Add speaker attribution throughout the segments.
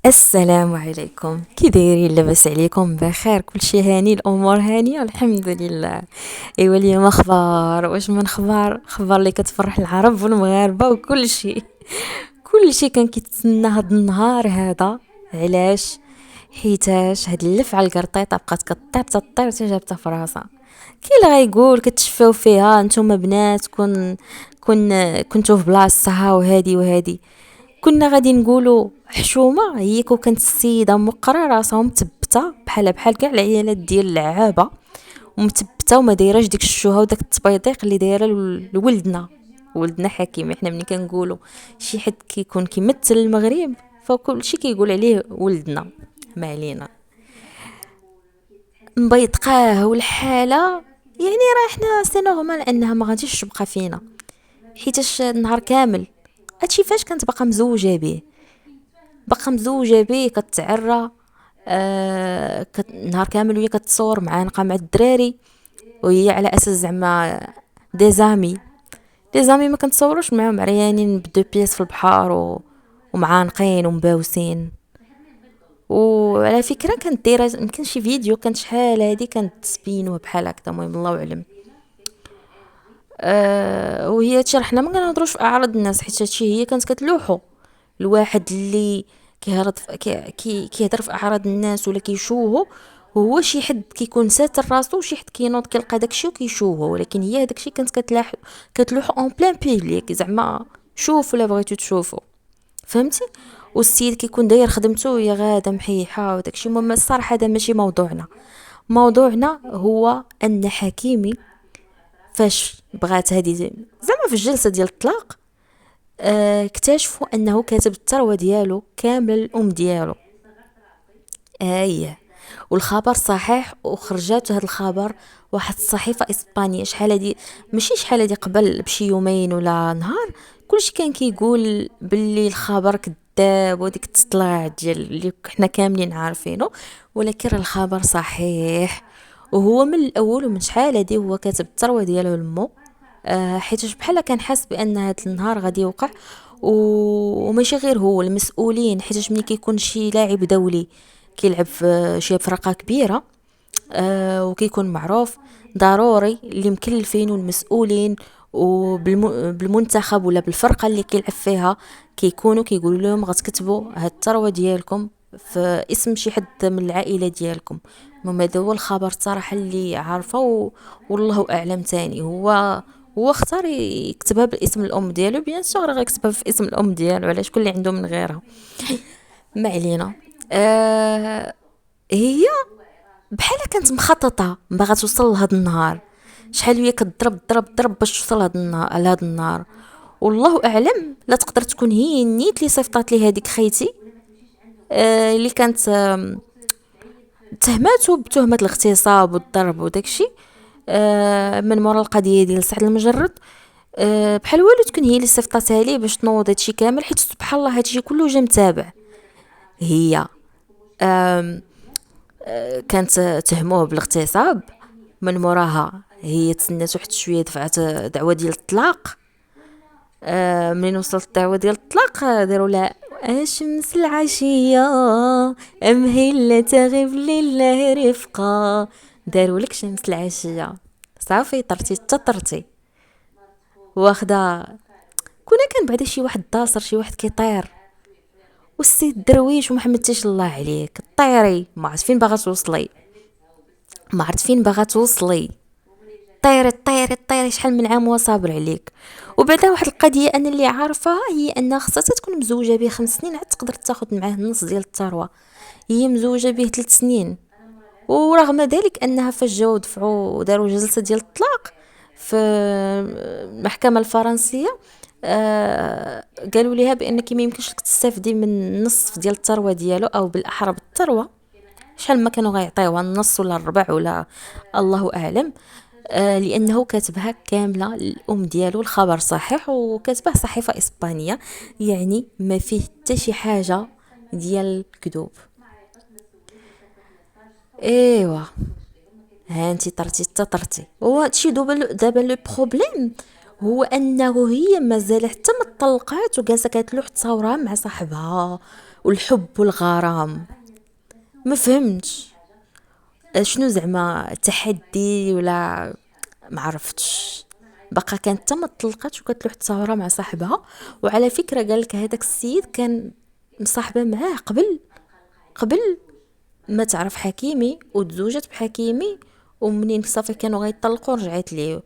Speaker 1: السلام عليكم، كي دايرين؟ لاباس عليكم؟ بخير؟ كلشي هاني؟ الامور هانيه الحمد لله. ايوا اليوم اخبار؟ واش من خبار اللي كتفرح العرب والمغاربه كلشي كان كيتسنى هاد النهار هذا. علاش؟ حيتاش هاد اللف على القرطيطه بقات كطير تطير حتى جابتها في راسها. كاين اللي غايقول كتشفاو فيها نتوما بنات كنتو في بلاصتها وهادي. كنا غادي نقولوا حشومه هي كون كانت السيده مقره راسها مثبته بحال كاع العيالات ديال اللعابه، ومثبته وما دايراش ديك الشوهه وداك التبيضيق اللي دايره ولدنا حكيم. احنا ملي كنقولوا شي حد كيكون كيمثل المغرب فكل شي كيقول عليه ولدنا. ما علينا، مبيضقاه والحاله. يعني راه احنا سي نورمال انها ما غاديش تبقى فينا، حيتاش النهار كامل هادشي فاش كانت باقا مزوجه بيه كتعرى. نهار كامل وهي كتصور معانقه مع الدراري، وهي على اساس زعما دي زامي ما كنتصوروش معاهم عريانين بدو بياس في البحر ومعانقين ومباوسين. وعلى فكره كانت دايره يمكن شي فيديو، كانت شحال هادي كانت سبينوه بحال هكذا، المهم الله اعلم. وهي هادشي راه حنا ما كنهضروش في اعراض الناس، حيت هادشي هي كانت كتلوحو. الواحد اللي كيهرض كيهضر في اعراض الناس ولا كيشوهو، هو شي حد كيكون ساتر راسو وشي حد كينوض كيلقى داكشي وكيشوهو، ولكن هي داكشي كانت كتلوحو اون بلان بيبليك، زعما شوفوا لا بغيتو تشوفوا. فهمتي؟ والسيد كيكون داير خدمته وهي غاده محيحه وداكشي. المهم الصراحه هذا ماشي موضوعنا هو ان حكيمي فاش بغات هذه زعما في الجلسه ديال الطلاق، اكتشفوا انه كاتب الثروه ديالو كامله للام ديالو. ايه، والخبر صحيح، وخرجات هذا الخبر واحد الصحيفه اسبانيه شحال هادي، ماشي شحال هادي، قبل بشي يومين ولا نهار. كلشي كان كيقول باللي الخبر كذاب وديك التطلع ديال اللي حنا كاملين عارفينه، ولكن راه الخبر صحيح. وهو من الاول ومن شحال هادي هو كاتب الثروه ديالو لمو. حيت بحال كان حاس بان هذا النهار غادي يوقع. وماشي غير هو المسؤولين، حيت ملي كيكون شي لاعب دولي كيلعب في شي فرقه كبيره، وكيكون معروف، ضروري اللي مكلفين والمسؤولين وبالمنتخب ولا بالفرقه اللي كيلعب فيها كيكونوا كيقولوا لهم غتكتبوا هاد الثروه ديالكم في اسم شي حد من العائله ديالكم. المهم هذا هو الخبر الصراحه اللي عارفه والله اعلم. تاني هو اختار يكتبها باسم الام ديالو، بيان سور غيكتبها في اسم الام ديالو، علاش كل اللي عنده من غيرها. ما علينا. آه هي بحال كانت مخططه باغا توصل لهذا النهار، شحال هي كضرب ضرب ضرب باش توصل لهذا النهار. والله اعلم، لا تقدر تكون هي نيت اللي صيفطات لي هذيك خيتي، اللي كانت تهماتو بتهمه الاغتصاب والضرب وداكشي، من مورا القضيه ديال سعد المجرد. بحال والو تكون هي اللي صيفطاتها ليه باش تنوض هادشي كامل، حيت سبحان الله هادشي كله جا متابع. هي كانت تهموه بالاغتصاب، من موراها هي تسنات واحد شويه دفعت دعوه ديال الطلاق. منين وصلت الدعوه ديال الطلاق داروا لها الشمس العشيه ام هي تغيب لله رفقه. داروا لك شمس العشيه، صافي طرتي تطرتي واخده. كان بعدا شي واحد داصر، شي واحد كيطير، والسيد درويش وما حمدتيش الله عليك طيري. ما عرفت فين باغا توصلي. طيري شحال من عام وصابر عليك. وبعدا واحد القضيه انا اللي عارفها هي انها خصها تكون مزوجه به 5 سنين عاد تقدر تاخذ معاه النص ديال الثروه. هي مزوجه به 3 سنين، ورغم ذلك انها فاش جاو دفعوا داروا جلسه ديال الطلاق في المحكمه الفرنسيه، قالوا ليها بانك ما يمكنش لك تستافدي من النصف ديال الثروه ديالو، او بالاحرى بالثروه. شحال ما كانوا غيعطيوها النص ولا الربع ولا الله اعلم. لانه كاتبها كامله الام ديالو، الخبر صحيح وكاتبه صحيفه اسبانيه، يعني ما فيه حتى شي حاجه ديال الكذوب. ايوا، ها انتي طرتي تطرتي. هو هادشي دابا لو بروبليم هو انه هي مازال حتى ما طلقات وجالسه كتلوح تصاورها مع صاحبها والحب والغرام. ما فهمتش شنو زعما تحدي ولا ما عرفتش. بقى كانت تما طلقت وكتلوح تصاورة مع صاحبها. وعلى فكرة قالك هذاك السيد كان مصاحبة معاه قبل ما تعرف حكيمي وتزوجت بحكيمي. ومنين صافي كانوا غيطلقوا رجعت ليه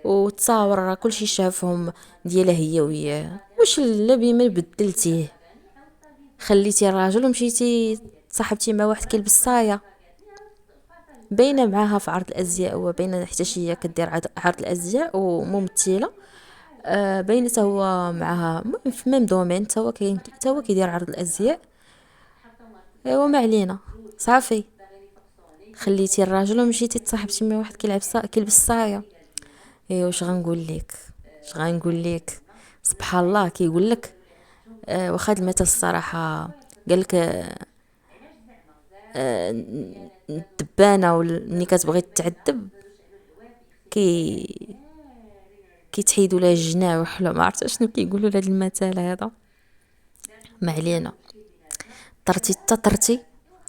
Speaker 1: وتصاور كل شي شافهم ديالها هي وياه. واش اللبي ما بدلتيه؟ خليتي الراجل ومشيتي تصاحبتي مع واحد كيلبس صايا. باينه معاها في عرض الازياء، وباينه حتى هي كدير عرض الازياء وممثله. باينه حتى هو معاها في ميم دومين، تا هو كيدير عرض الازياء. ايوا ما علينا. صافي خليتي الراجل ومشيتي تصاحبتي مع واحد كيلبس صايا. ايوا واش غنقول لك، اش غنقول لك. سبحان الله كيقول لك. واخا هاد المثل الصراحه قال لك الدبانه ملي كتبغي تعذب كي كيتحيدوا لها الجناح ولا ما عرفت شنو كيقولوا لهاد المثل هذا. ما علينا. طرتي طرتي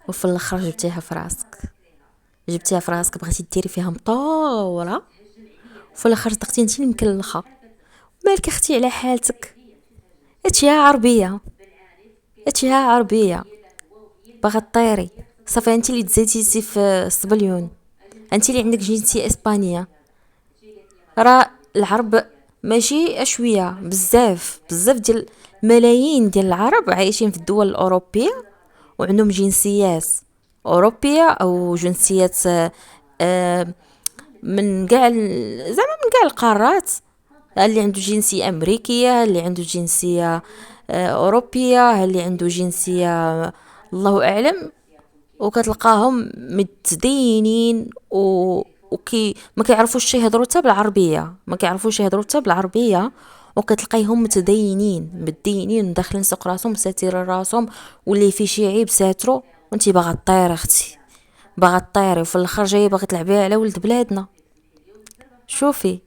Speaker 1: وفي الاخر جبتيها في راسك بغيتي ديري فيها مطوره، وفي الاخر صدقتي انت اللي مكلخه. مالك اختي على حالتك. اتيها عربيه، اتيها عربيه باغا طيري. صافي انت اللي تزيتي في الصبليون، انت اللي عندك جنسيه اسبانيه. راه العرب ماشي اشويه، بزاف ديال ملايين ديال العرب عايشين في الدول الاوروبيه وعندهم جنسيات اوروبيه او جنسيات آه، من كاع زعما من كاع القارات. اللي عنده جنسيه امريكيه، اللي عنده جنسيه اوروبيه، اللي عنده جنسيه الله اعلم. وكتلقاهم متدينين وكي ما كيعرفوش يهضروا حتى بالعربيه، وكتلقايهم متدينين داخلين سوق راسهم ساتير راسهم، واللي في شي عيب ساترو. وانتي باغا طيري اختي، باغا طيري وفي الاخر جايه باغا تلعبي على ولد بلادنا. شوفي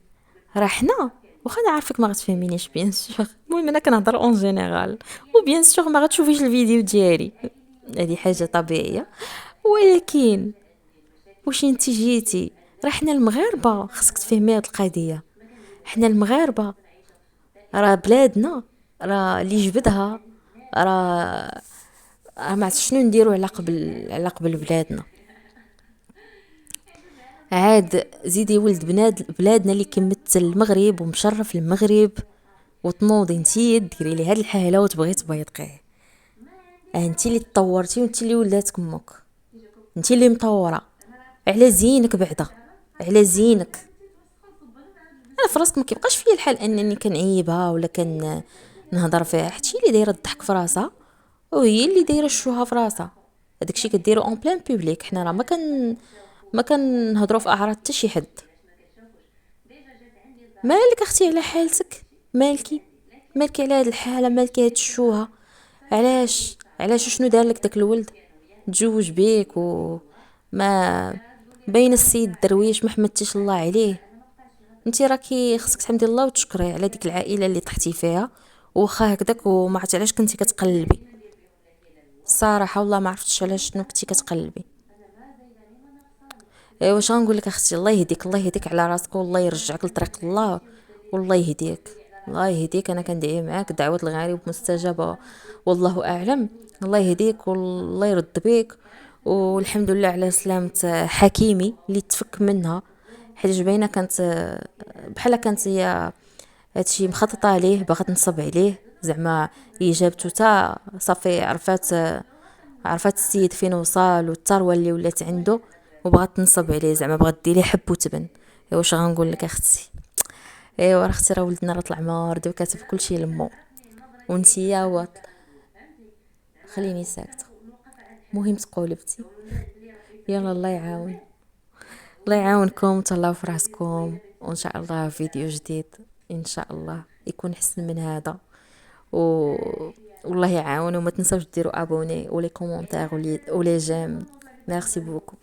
Speaker 1: راه حنا واخا نعرفك ما غتفهمينيش بيان سور، المهم انا كنهضر اون جينيرال، وبيان سور ما غتشوفيش الفيديو ديالي، هذه حاجه طبيعيه. ولكن واش انت جيتي، راه حنا المغاربه خصك تفهمي هاد القضيه. حنا المغاربه راه بلادنا، راه اللي جبدها راه ما عرفت شنو نديرو على قبل بلادنا. عاد زيدي ولد بلادنا اللي كيمثل المغرب ومشرف المغرب، وتنوضي انتي ديري لي هاد الحاله وتبغي تبيضقيه. انتي اللي تطورتي وانتي اللي ولات امك، انتي اللي مطوره على زينك بعدا، على زينك. انا في راسك ما كيبقاش فيا الحال انني كنعيبها ولا كان نهضر فيها، حتى هي اللي دايره الضحك في راسها وهي اللي دايره الشوها في راسها. هذاك الشيء كديرو اون بلان بوبليك. حنا راه ما كنهضروا في اعراض حتى شي حد. مالك اختي على حالتك، مالكي على هاد الحاله، مالكي هاد الشوهه. علاش شنو دار لك داك الولد تزوج بيك وما بين السيد الدرويش ما حمدتيش الله عليه. انتي راكي خصك تحمدي الله وتشكري على ديك العائله اللي طحتي فيها. واخا هكداك وما عرفت علاش كنتي كتقلبي. الصراحه والله ما عرفتش علاش شنو كنتي كتقلبي. ايوا واش غنقول لك اختي، الله يهديك، الله يهديك على راسك والله يرجعك لطريق الله. والله يهديك، الله يهديك. انا كندعي معاك دعوه الغريب مستجابه والله اعلم. الله يهديك والله يرد بيك. والحمد لله على سلامة حكيمي اللي تفك منها، حيت باينه كانت بحال كانت هي هادشي مخططه عليه، باغا تنصب عليه زعما. هي جابتو تا صافي عرفات السيد فين وصل والثروه اللي ولات عنده، وبغات تنصب عليه زعما بغات ديري حب وتبن. ايوا واش غنقول لك اختي. ايوا راه اختي راه ولدنا راه طلع مارضي وكاتب كلشي لمو، وانتيا خليني ساكته. مهم تقولبتي. يلا الله يعاون، الله يعاونكم، تهلاو في راسكم. وان شاء الله فيديو جديد ان شاء الله يكون احسن من هذا. و والله يعاون. وما تنساوش ديروا ابوني ولي كومونتير ولي جيم. ميرسي بوكو.